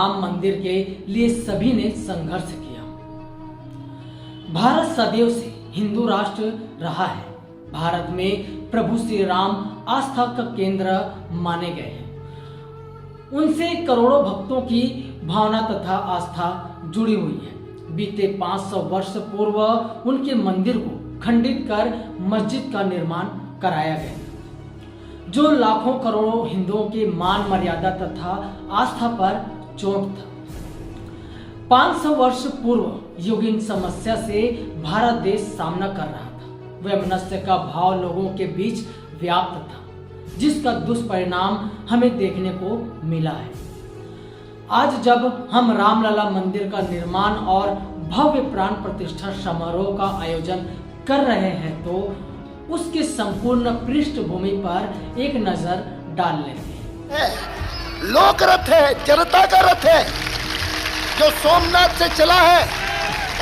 राम मंदिर के लिए सभी ने संघर्ष किया। भारत सदैव से हिंदू राष्ट्र रहा है। भारत में प्रभु श्री राम आस्था का केंद्र माने गए हैं। उनसे करोड़ों भक्तों की भावना तथा आस्था जुड़ी हुई है। बीते 500 वर्ष पूर्व उनके मंदिर को खंडित कर मस्जिद का निर्माण कराया गया, जो लाखों करोड़ों हिंदुओं के मान मर्यादा तथा आस्था पर चोट था। 500 वर्ष पूर्व युगीन समस्या से भारत देश सामना कर रहा था। वैमनस्य का भाव लोगों के बीच व्याप्त था, जिसका दुष्परिणाम हमें देखने को मिला है। आज जब हम रामलला मंदिर का निर्माण और भव्य प्राण प्रतिष्ठा समारोह का आयोजन कर रहे हैं, तो उसके संपूर्ण पृष्ठभूमि पर एक नजर डाल लेंगे। लोक रथ है, जनता का रथ है, जो सोमनाथ से चला है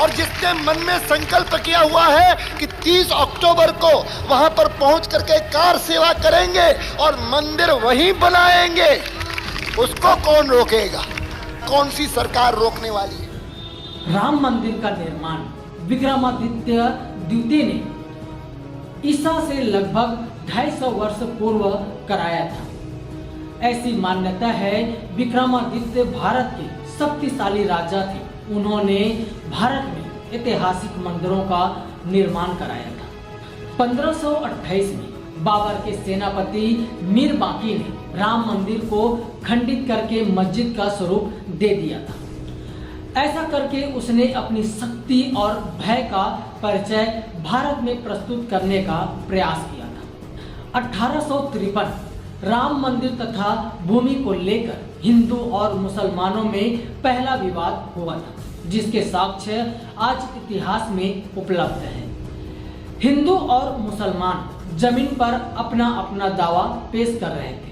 और जिसने मन में संकल्प किया हुआ है कि 30 अक्टूबर को वहां पर पहुंच करके कार सेवा करेंगे और मंदिर वहीं बनाएंगे, उसको कौन रोकेगा? कौन सी सरकार रोकने वाली है? राम मंदिर का निर्माण विक्रमादित्य द्वितीय ने ईसा से लगभग 250 वर्ष पूर्व कराया था। ऐसी मान्यता है विक्रमादित्य भारत के शक्तिशाली राजा थे। उन्होंने भारत में ऐतिहासिक मंदिरों का निर्माण कराया था। 1528 में बाबर के सेनापति मीर बाकी ने राम मंदिर को खंडित करके मस्जिद का स्वरूप दे दिया था। ऐसा करके उसने अपनी शक्ति और भय का परिचय भारत में प्रस्तुत करने का प्रयास किया था। 1853 राम मंदिर तथा भूमि को लेकर हिंदू और मुसलमानों में पहला विवाद हुआ था, जिसके साक्ष्य आज इतिहास में उपलब्ध है। हिंदू और मुसलमान जमीन पर अपना अपना दावा पेश कर रहे थे।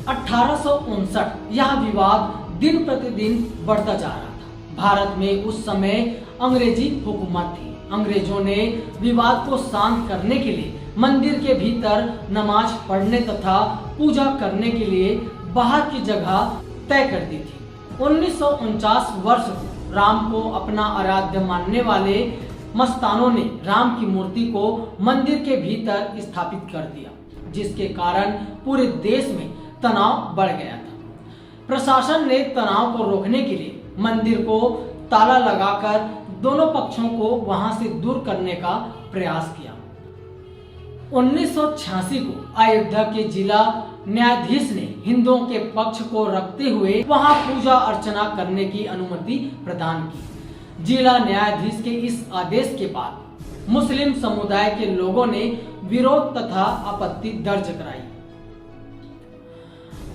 1859 यह विवाद दिन प्रतिदिन बढ़ता जा रहा था। भारत में उस समय अंग्रेजी हुकूमत थी। अंग्रेजों ने विवाद को शांत करने के लिए मंदिर के भीतर नमाज पढ़ने तथा पूजा करने के लिए बाहर की जगह तय कर दी थी। 1949 वर्ष को राम को अपना आराध्य मानने वाले मस्तानों ने राम की मूर्ति को मंदिर के भीतर स्थापित कर दिया, जिसके कारण पूरे देश में तनाव बढ़ गया था। प्रशासन ने तनाव को रोकने के लिए मंदिर को ताला लगाकर दोनों पक्षों को वहां से दूर करने का प्रयास किया। 1986 को अयोध्या के जिला न्यायाधीश ने हिंदुओं के पक्ष को रखते हुए वहां पूजा अर्चना करने की अनुमति प्रदान की। जिला न्यायाधीश के इस आदेश के बाद मुस्लिम समुदाय के लोगों ने विरोध तथा आपत्ति दर्ज कराई।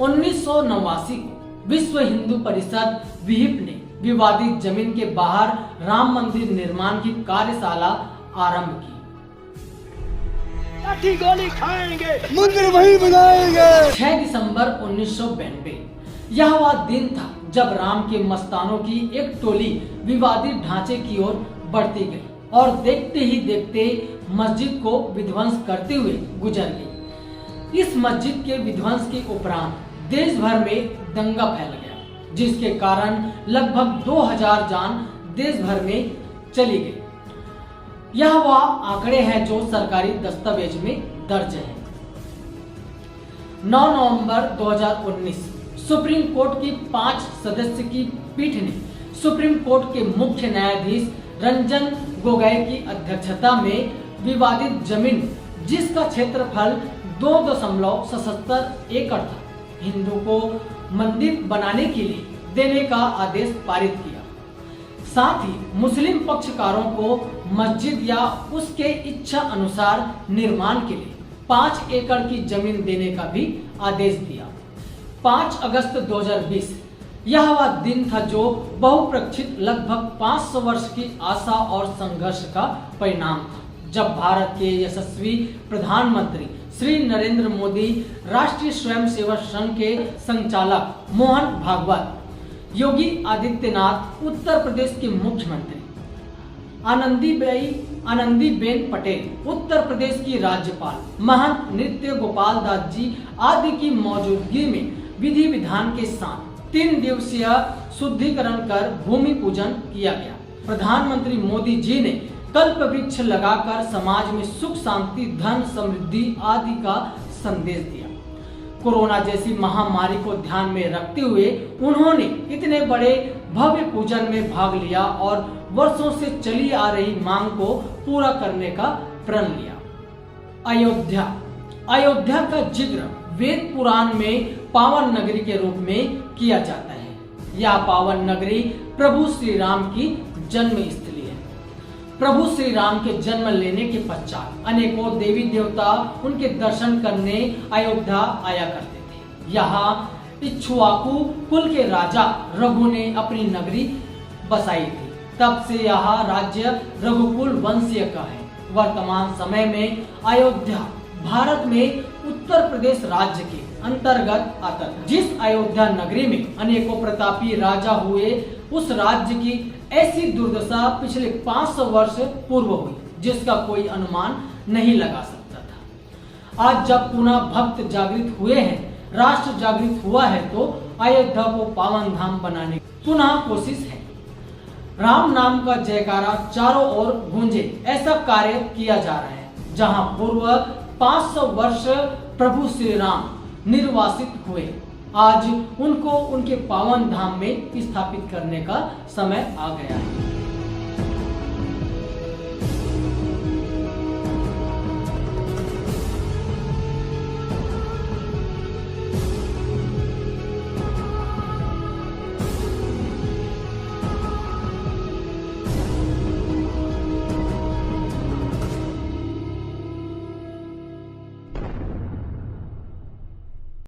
1989 को विश्व हिंदू परिषद विहिप ने विवादित जमीन के बाहर राम मंदिर निर्माण की कार्यशाला आरंभ की। लाठी गोली खाएंगे, मंदिर वहीं बनाएंगे। 6 दिसंबर 1992 यह वह दिन था जब राम के मस्तानों की एक टोली विवादित ढांचे की ओर बढ़ती गई और देखते ही देखते मस्जिद को विध्वंस करते हुए गुजर गई। इस मस्जिद के विध्वंस के उपरांत देश भर में दंगा फैल गया, जिसके कारण लगभग 2000 जान देश भर में चली गई। यह वह आंकड़े हैं जो सरकारी दस्तावेज में दर्ज है। 9 नवंबर 2019 सुप्रीम कोर्ट की 5 सदस्य की पीठ ने सुप्रीम कोर्ट के मुख्य न्यायाधीश रंजन गोगोई की अध्यक्षता में विवादित जमीन, जिसका क्षेत्रफल 2.77 एकड़ था, हिंदू को मंदिर बनाने के लिए देने का आदेश पारित किया। साथ ही मुस्लिम पक्षकारों को मस्जिद या उसके इच्छा अनुसार निर्माण के लिए 5 एकड़ की जमीन देने का भी आदेश दिया। 5 अगस्त 2020 यह वह दिन था जो बहुप्रक्षित लगभग 500 वर्ष की आशा और संघर्ष का परिणाम था, जब भारत के यशस्वी प्रधानमंत्री श्री नरेंद्र मोदी, राष्ट्रीय स्वयंसेवक संघ के संचालक मोहन भागवत, योगी आदित्यनाथ, उत्तर प्रदेश के मुख्यमंत्री आनंदीबेन पटेल, उत्तर प्रदेश की राज्यपाल महंत नृत्य गोपाल दास जी आदि की मौजूदगी में विधि विधान के साथ 3 दिवसीय शुद्धिकरण कर भूमि पूजन किया गया। प्रधानमंत्री मोदी जी ने कल्प वृक्ष लगाकर समाज में सुख शांति धन समृद्धि आदि का संदेश दिया। कोरोना जैसी महामारी को ध्यान में रखते हुए उन्होंने इतने बड़े भव्य पूजन में भाग लिया और वर्षों से चली आ रही मांग को पूरा करने का प्रण लिया। अयोध्या का जिक्र वेद पुराण में पावन नगरी के रूप में किया जाता है। यह पावन नगरी प्रभु श्री राम की जन्म स्थली है। प्रभु श्री राम के जन्म लेने के पश्चात अनेकों देवी देवता उनके दर्शन करने अयोध्या आया करते थे। यहाँ इक्ष्वाकु कुल के राजा रघु ने अपनी नगरी बसाई थी। तब से यह राज्य रघुकुल वंशीय का है। वर्तमान समय में अयोध्या भारत में उत्तर प्रदेश राज्य के अंतर्गत आता था। जिस अयोध्या नगरी में अनेकों प्रतापी राजा हुए, उस राज्य की ऐसी दुर्दशा पिछले 500 वर्ष पूर्व हुई जिसका कोई अनुमान नहीं लगा सकता था। आज जब पुनः भक्त जागृत हुए हैं, राष्ट्र जागृत हुआ है, तो अयोध्या को पावन धाम बनाने की पुनः कोशिश है। राम नाम का जयकारा चारों ओर गूंजे, ऐसा कार्य किया जा रहा है। जहां पूर्व 500 वर्ष प्रभु श्री राम निर्वासित हुए, आज उनको उनके पावन धाम में स्थापित करने का समय आ गया है।